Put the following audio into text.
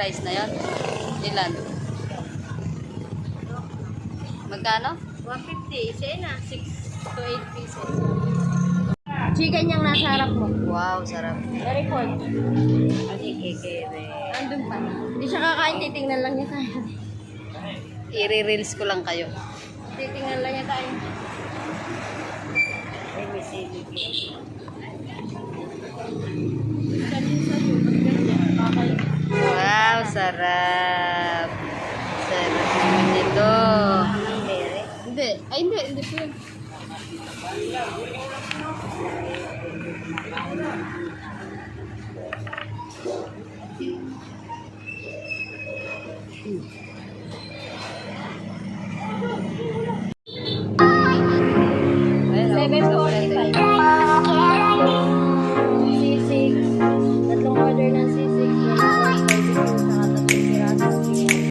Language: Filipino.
price na yon. Ilan? Magkano? 150. Isa na. 6 to 8 pieces. Chicken yung nasa harap mo. Wow, sarap. Very cold. Kasi kikere. Andun pa. Hindi siya kakain, titingnan lang niya tayo. I-reels ko lang kayo. Titingnan lang niya tayo. Ay, may sili. Wow, sarap. Sarap nito. Ang bere. Hindi. Ay, hindi. Hindi po yun.